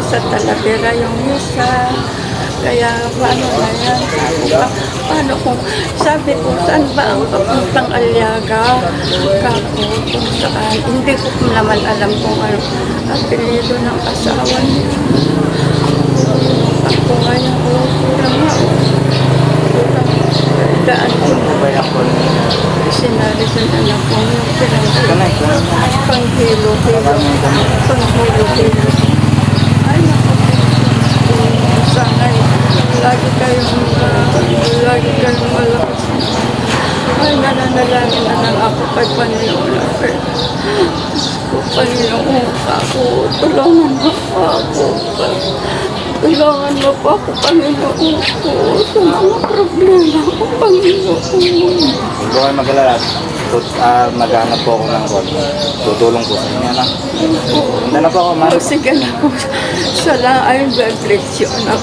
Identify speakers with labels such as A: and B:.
A: nasa Talavera yung isa. Kaya paano na yan? Paano kung sabi ko, saan ba ang papuntang Aliaga? Kako, kung saan. Hindi ko naman alam kung ano apelido ng asawa niya. Ako ngayon, kurang nga. Daan ko sinarisan anak ko yung pinag-hilo. Panghilo-hilo. Ay, naku. Sanay. Lagi kayong malakas. Ay, nananalangin na lang ako kay Panginoon. Panginoon, ako, tulungan mo po ako. Tulungan mo po ako, Panginoon ko, sa mga problema ko, Panginoon.
B: Huwag kayo mag-alala. Maghanap po ako ng rod. Tutulong po sa inyo, na. Punta na po ako, ma'am.
A: Sige na po. Siya lang ay blood pressure na